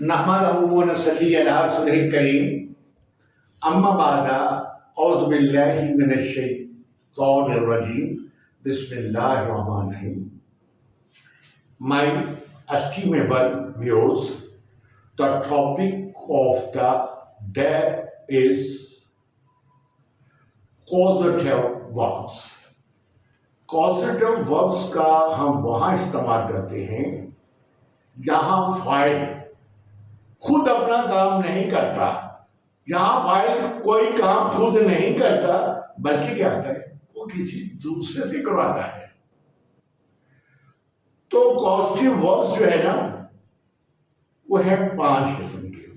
नहमदहु व नसल्ली अला रसूलिल करीम अम्मा बाद औज़ु बिल्लाहि मिनश शैतानिर रजीम बिस्मिल्लाहिर रहमानिर रहीम। My estimable viewers, the topic of the day is causative verbs। causative verbs का हम वहाँ इस्तेमाल करते हैं जहाँ फाइल खुद अपना काम नहीं करता, यहाँ फाइल कोई काम खुद नहीं करता बल्कि क्या होता है वो किसी दूसरे से करवाता है। तो कॉजेटिव वर्ब्स जो है ना वो है 5 किस्म के।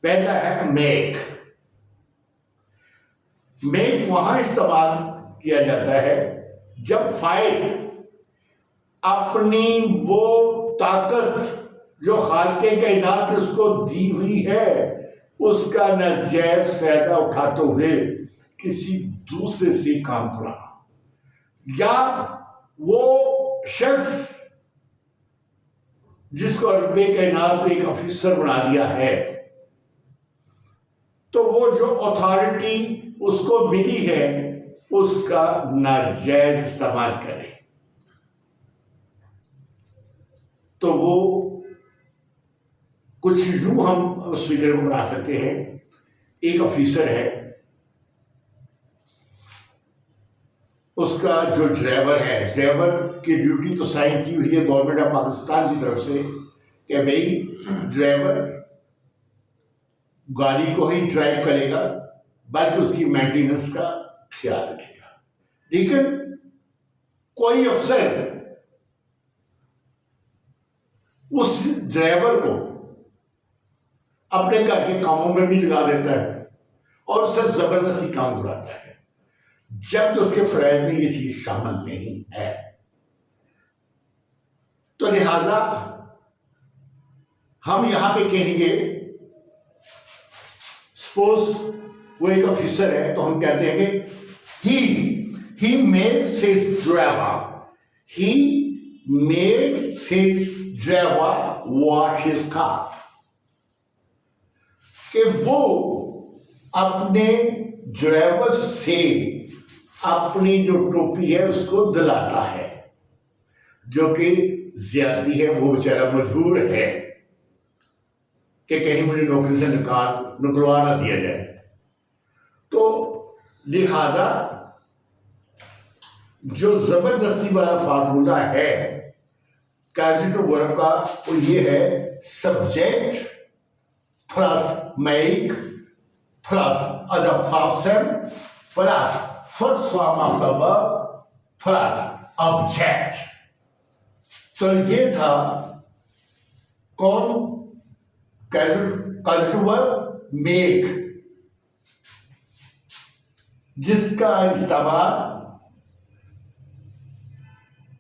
पहला है मेक। मेक वहां इस्तेमाल किया जाता है जब फाइल अपनी वो ताकत जो खालिक़े कायनात ने उसको दी हुई है उसका नाजायज फायदा उठाते हुए किसी दूसरे से काम कराना, या वो शख्स जिसको रब्बे कायनात ने एक ऑफिसर बना दिया है तो वो जो अथॉरिटी उसको मिली है उसका नाजायज इस्तेमाल करे। तो वो कुछ यूं हम उस फिगर को बना सकते हैं। एक ऑफिसर है, उसका जो ड्राइवर है, ड्राइवर की ड्यूटी तो साइन की हुई है गवर्नमेंट ऑफ पाकिस्तान की तरफ से कि भाई ड्राइवर गाड़ी को ही ड्राइव करेगा बल्कि उसकी मेंटेनेंस का ख्याल रखेगा। लेकिन कोई अफसर उस ड्राइवर को अपने घर के कामों में भी लगा देता है और उससे जबरदस्ती काम कराता है, जबकि उसके फराइज में ये चीज शामिल नहीं है। तो लिहाजा हम यहां पे कहेंगे, सपोज वो एक ऑफिसर है तो हम कहते हैं कि he makes his driver wash his car। कि वो अपने ड्राइवर से अपनी जो टोपी है उसको दिलाता है, जो कि ज्यादती है। वो बेचारा मजबूर है कि कहीं मुझे नौकरी से निकलवा ना दिया जाए। तो लिहाजा जो जबरदस्ती वाला फार्मूला है कॉजेटिव वर्ब का वो ये है, subject plus make plus other person plus first form of the verb plus object. तो ये था कौन? कॉजेटिव वर्ब मेक, जिसका इस्तेमाल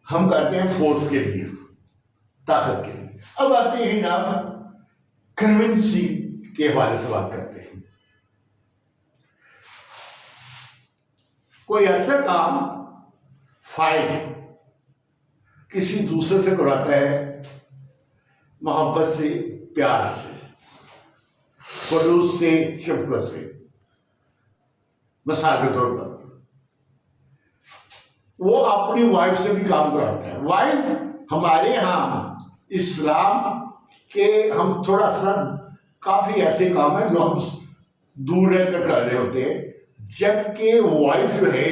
हम करते हैं फोर्स के लिए, ताकत के लिए। अब आते हैं ना कन्विंसिंग के हवाले से बात करते हैं। कोई ऐसा काम फाइल किसी दूसरे से कराता है मोहब्बत से, प्यार से, खलूस से, शफकत से। मिसाल के तौर पर वो अपनी वाइफ से भी काम कराता है। वाइफ हमारे यहाँ इस्लाम के हम थोड़ा सा काफी ऐसे काम है जो हम दूर रहकर कर रहे होते हैं, जबकि वाइफ जो है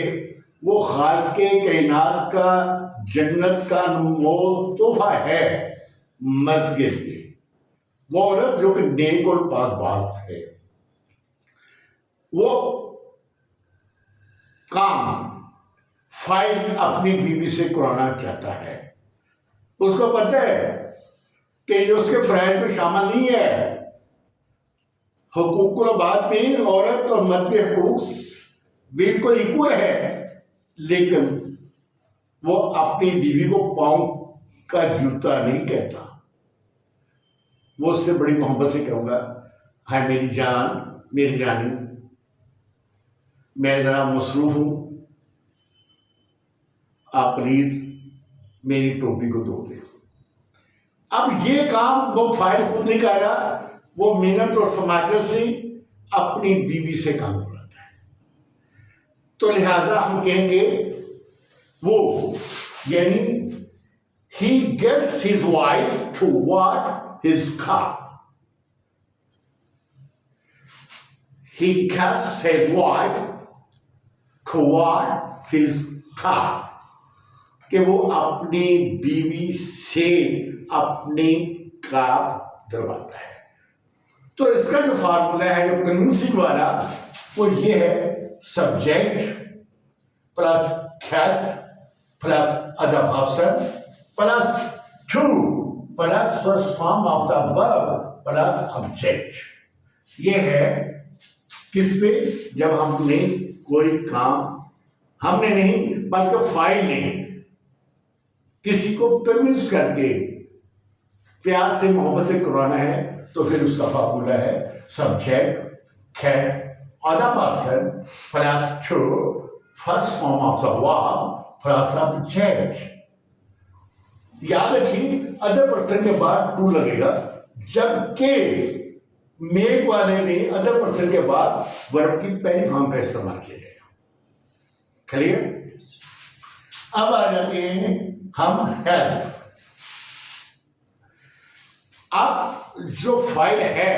वो खालिक़े कायनात का जन्नत का अनमोल तोहफा है मर्द के लिए। वो औरत जो कि नेक और पाक है, वो काम फाइल अपनी बीवी से कराना चाहता है। उसको पता है कि ये उसके फराइज में शामिल नहीं है। हुकूकुल बात में औरत और मर्द के हुकूक बिल्कुल इक्वल है, लेकिन वो अपनी बीवी को पाँव का जूता नहीं कहता। वो उससे बड़ी मोहब्बत से कहूँगा, हाय मेरी जान, मेरी रानी, मैं ज़रा मसरूफ़ हूँ, आप प्लीज़ मेरी टोपी को धो दें। अब ये काम वो फाइल खुद नहीं कर रहा, वो मेहनत और समाजत से अपनी बीवी से काम कराता है। तो लिहाजा हम कहेंगे वो, यानी he gets his wife to work his car. He gets his wife to work his car. कि वो अपनी बीवी से अपनी कार दिलवाता है। तो इसका जो फार्मूला है, जो कन्विंसिंग वाला, वो ये है subject plus cat plus other person plus to plus first form of the verb plus object. ये है किस पे, जब हमने कोई काम, हमने नहीं बल्कि फाइल ने किसी को कन्विंस करके प्यार से मोहब्बत से करवाना है, तो फिर उसका फार्मूला है subject cat other person plus to first form of the verb plus object. याद रखिए अदर पर्सन के बाद टू लगेगा, जबकि मेक वाले में अदर पर्सन के बाद वर्ब की पहली फॉर्म का इस्तेमाल किया जाएगा। क्लियर? अब आ जाते हैं हम हेल्प। अब जो फाइल है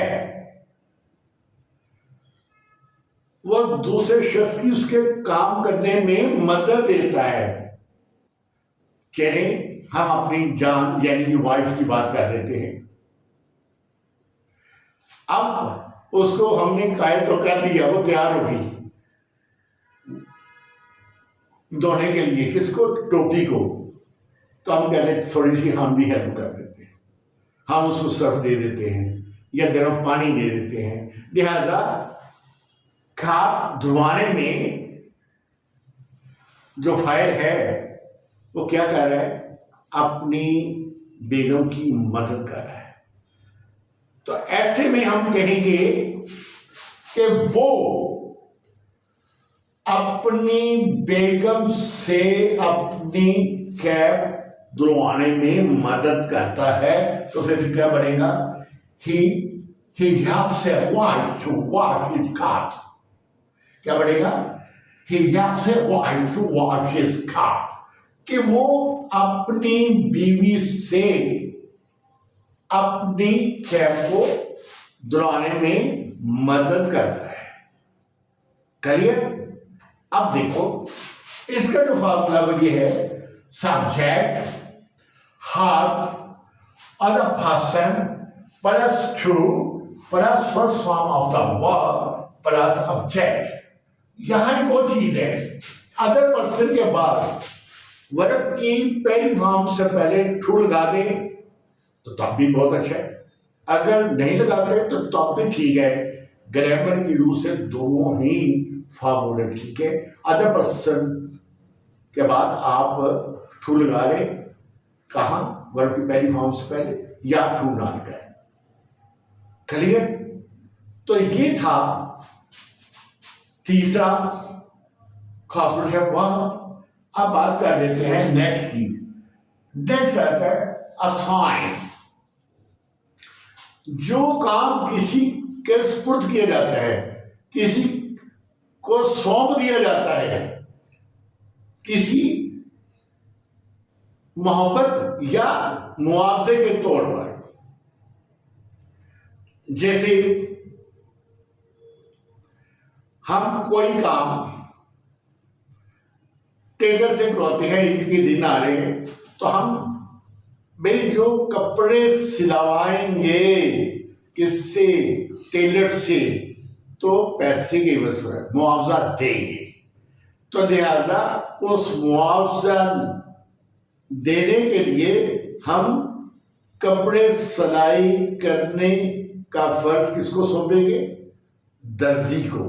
वो दूसरे शख्स की उसके काम करने में मदद देता है। चले हम अपनी जान यानी कि वाइफ की बात कर लेते हैं। अब उसको हमने कायल तो कर लिया, वो तैयार होगी धोने के लिए, किसको? टोपी को। तो हम कहते हैं थोड़ी सी हम भी हेल्प कर देते हैं, हम उसको सर्फ दे देते हैं या गर्म पानी दे देते हैं। लिहाजा खाप धुलवाने में जो फाइल है वो क्या कर रहा है? अपनी बेगम की मदद कर रहा है। तो ऐसे में हम कहेंगे कि वो अपनी बेगम से अपनी कैप धुलवाने में मदद करता है। तो फिर क्या बनेगा? he helps his wife to wash his car। क्या बनेगा? he helps his wife to wash his car। कि वो अपनी बीवी से अपनी कैप को धुलवाने में मदद करता है। करिए अब देखो इसका जो फार्मूला वो ये है subject her other person plus to plus first form of the verb plus object। यहां एक और चीज है, अदर पर्सन के बाद वर्ब की पहली फॉर्म से पहले टू लगा दे तो तब भी बहुत अच्छा है, अगर नहीं लगाते तो तब भी ठीक है। ग्रामर की रूह से दोनों ही फॉर्मूले ठीक है। अदर पर्सन के बाद आप टू लगा ले, कहां? वर्ब की पहली फॉर्म से पहले, या टू ना लगाए। क्लियर? तो ये था तीसरा खास है वह। अब बात कर लेते हैं नेक्स्ट की। नेक्स्ट आता है असाइन। जो काम किसी के सुपुर्द किया जाता है, किसी को सौंप दिया जाता है, किसी मोहब्बत या मुआवजे के तौर पर। जैसे हम कोई काम टेलर से करवाते हैं, ईद के दिन आ रहे हैं, तो हम भाई जो कपड़े सिलवाएंगे किससे? टेलर से, तो पैसे की वसूल मुआवजा देंगे। तो लिहाजा उस मुआवजा देने के लिए हम कपड़े सिलाई करने का फर्ज किसको सौंपेंगे? दर्जी को,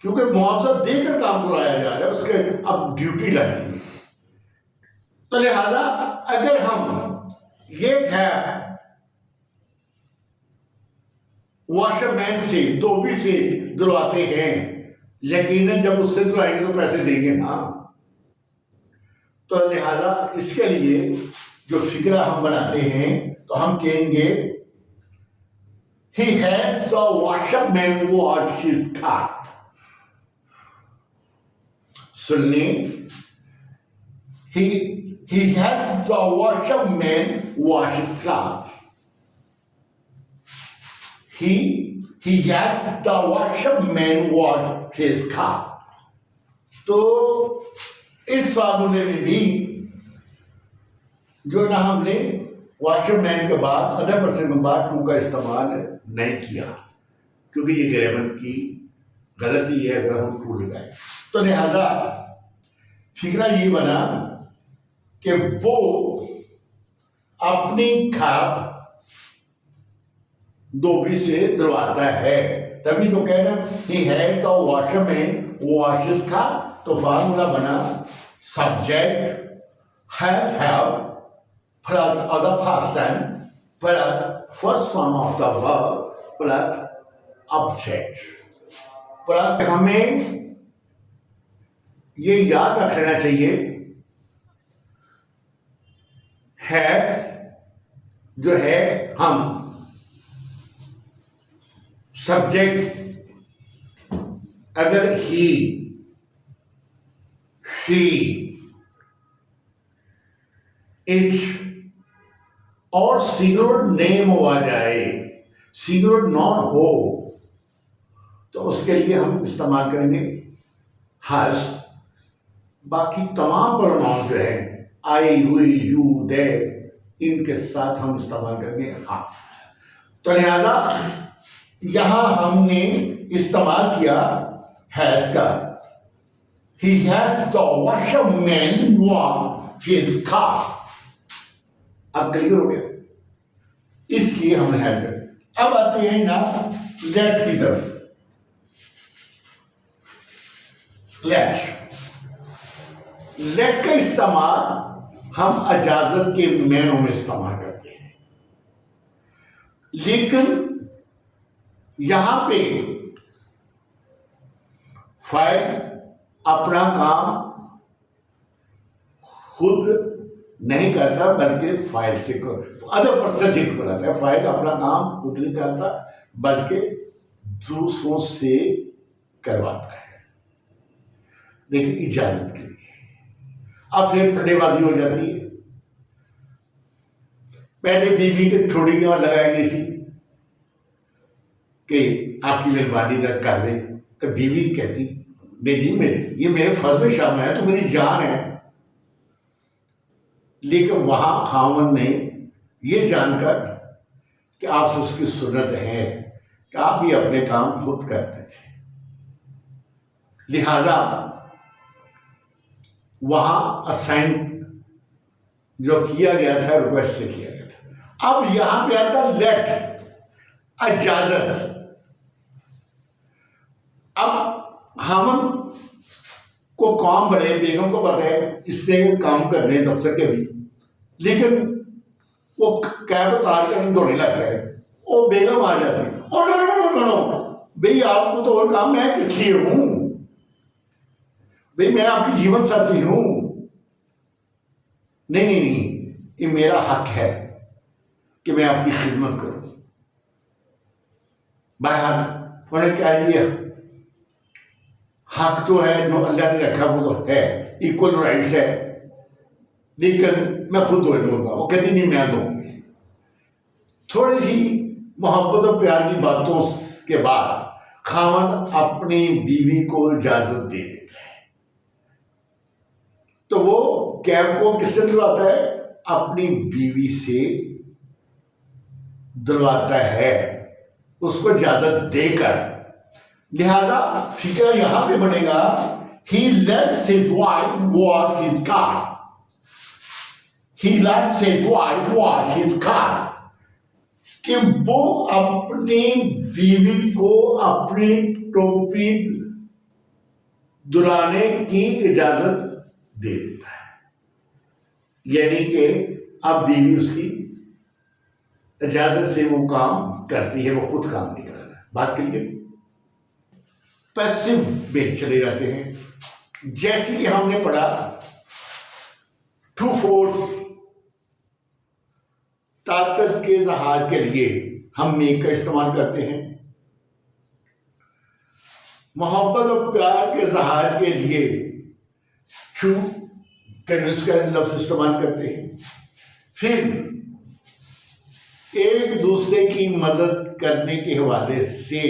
क्योंकि मुआवजा देकर काम कराया जा रहा है, उसके अब ड्यूटी लगती है। तो लिहाजा अगर हम ये है वॉशरमैन से, धोबी से धुलवाते हैं, यकीनन जब उससे धुलाएंगे तो पैसे देंगे ना। तो लिहाजा इसके लिए जो फिक्रा हम बनाते हैं तो हम कहेंगे he has the washerman wash his car. सुनने, he has the washerman wash his clothes. He has the washerman wash his car. तो इस फार्मूले में भी जो ना हमने वॉशरमैन के बाद अदर पर्सन के बाद टू का इस्तेमाल नहीं किया, क्योंकि ये ग्रामर की गलती है अगर हम टू लगाए। तो लिहाजा फिक्रा ये बना कि वो अपनी खाप धोबी से धुलवाता है, तभी तो कह रहे ही है तो वॉशरमैन वॉशेस का। तो फार्मूला बना subject have plus other person plus first form of the verb plus object. Plus हमें ये याद रखना चाहिए हैज जो है हम सब्जेक्ट अगर ही शी इट और सिंगुलर नेम हो आ जाए, सिंगुलर नॉन हो, तो उसके लिए हम इस्तेमाल करेंगे हैज। बाकी तमाम प्रोनाउन जो है आई हुई यू दे इनके साथ हम इस्तेमाल करेंगे हाफ। तो लिहाजा यहां हमने इस्तेमाल किया हैज का। He has the washerman wash his car. अब क्लियर हो गया, इसलिए हमने हैज कर। अब आते हैं ना लेट की तरफ। लेट का इस्तेमाल हम इजाजत के मैनों में इस्तेमाल करते हैं, लेकिन यहां पे फाइल अपना काम खुद नहीं करता, बल्कि फाइल से अदर पर्सन से कराता है। फाइल अपना काम खुद नहीं करता, बल्कि दूसरों से करवाता है, लेकिन इजाजत के लिए। अब फिर फटेबाजी हो जाती है। पहले बीवी के ठोड़ियां लगाई गई थी कि आपकी मेहरबानी कर दे, तो बीवी कहती नहीं जी ये मेरे फर्ज में शामिल है, तो मेरी जान है। लेकिन वहां खामन ने ये जानकर कि आपसे उसकी सुन्नत है कि आप भी अपने काम खुद करते थे, लिहाजा वहां असाइन जो किया गया था रिक्वेस्ट से किया गया था। अब यहां पे आता लेट इजाजत। अब खामन को काम बढ़े, बेगम को पता है इससे काम कर रहे हैं दफ्तर के भी, लेकिन वो कैब उतार कर दौड़ने लगता है, और बेगम आ जाती है और नो भाई आपको तो और काम, मैं किस लिए हूं भाई, मैं आपकी जीवन साथी हूं। नहीं, ये मेरा हक है कि मैं आपकी खिदमत करूं। बहरहाल उन्होंने क्या लिया, हक तो है जो अल्लाह ने रखा, वो तो है, इक्वल राइट्स है, लेकिन मैं खुद दो लूंगा। वो कहती नहीं मैं दूंगी। थोड़ी सी मोहब्बत और प्यार की बातों के बाद खामन अपनी बीवी को इजाजत दे देता है, तो वो कैब को किससे दिलवाता है, अपनी बीवी से दिलवाता है, उसको इजाजत देकर। लिहाजा फिक्र यहां पे बनेगा he lets his wife wash his car. He lets his wife wash his car. कि वो अपनी बीवी को अपनी टोपी दुलाने की इजाजत दे देता है, यानी कि अब बीवी उसकी इजाजत से वो काम करती है, वो खुद काम नहीं कर रहा। बात करिए पैसिव में चले जाते हैं। जैसे कि हमने पढ़ा ट्रू फोर्स ताकत के इजहार के लिए हम मेक का इस्तेमाल करते हैं। मोहब्बत और प्यार के इजहार के लिए क्यों कन्विंस का लफ्ज इस्तेमाल करते हैं। फिर एक दूसरे की मदद करने के हवाले से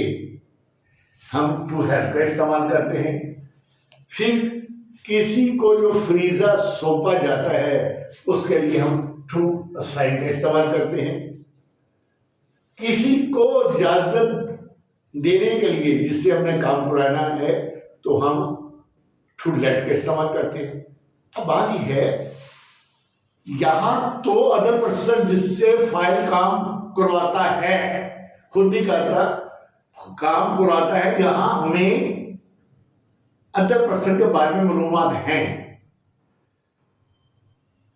हम टू हेल्प का इस्तेमाल करते हैं। फिर किसी को जो फरीजा सौंपा जाता है उसके लिए हम टू असाइन का इस्तेमाल करते हैं। किसी को इजाजत देने के लिए जिससे हमने काम कराना है तो हम टू लेट का इस्तेमाल करते हैं। अब बात यह है, यहां तो अदर पर्सन जिससे फाइल काम करवाता है, खुद नहीं करता, काम करवाता है, यहां हमें अदर पर्सन के बारे में मालूमात हैं।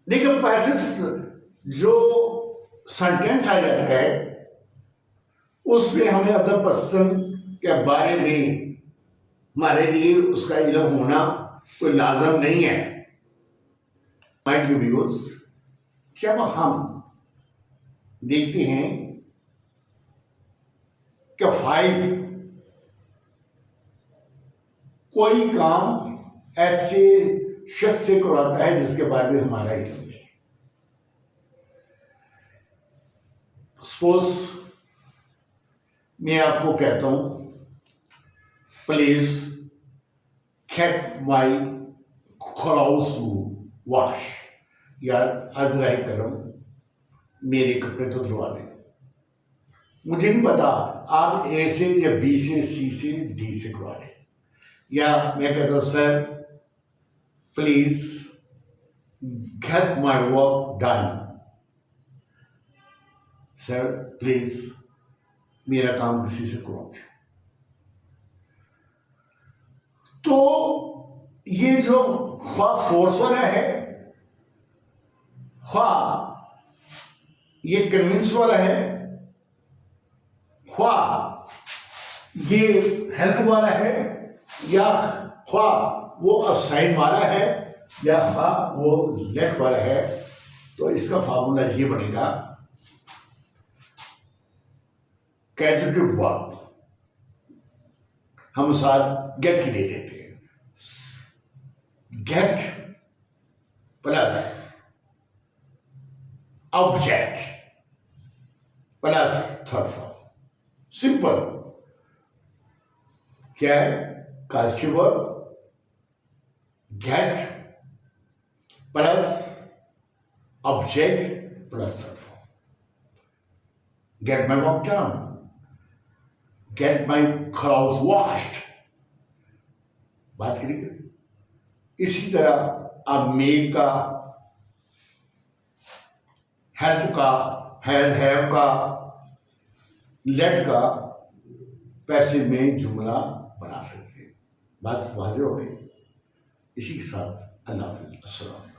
लेकिन पैसेज जो सेंटेंस आ जाता है उसमें हमें अदर पर्सन के बारे में हमारे लिए उसका इल्म होना कोई लाजम नहीं है। माय डियर व्यूअर्स, जब हम देखते हैं कि फाइल कोई काम ऐसे शख्स से करवाता है जिसके बारे में हमारा इल्म नहीं है। सपोज मैं आपको कहता हूं please get my clothes wash, यार अजराए करम मेरे कपड़े तो धुलवा दें। मुझे नहीं पता आप ए से या बी से सी से डी से करवा दें, या मैं कहता हूं sir please get my work done, sir please मेरा काम किसी से करवा दें। तो ये जो ख्वा फोर्स वाला है, ख्वा ये कन्विंस वाला है, ख्वा ये हेल्प वाला है, या ख्वा वो असाइन वाला है, या ख्वा वो लेट वाला है, तो इसका फार्मूला ये बनेगा कैजुएटिव वर्ब हम साथ गेट की दे देते हैं। Get plus object plus third form, simple. क्या है? Causative verb get plus object plus third form. Get my work done, get my clothes washed. बात करिए इसी तरह आप मेक का, हेल्प का, हैव का, लेट का पैसे में जुमला बना सकते हैं। बात वाज़ेह हो गई। इसी के साथ अल्लाह हाफ़िज़, अस्सलाम।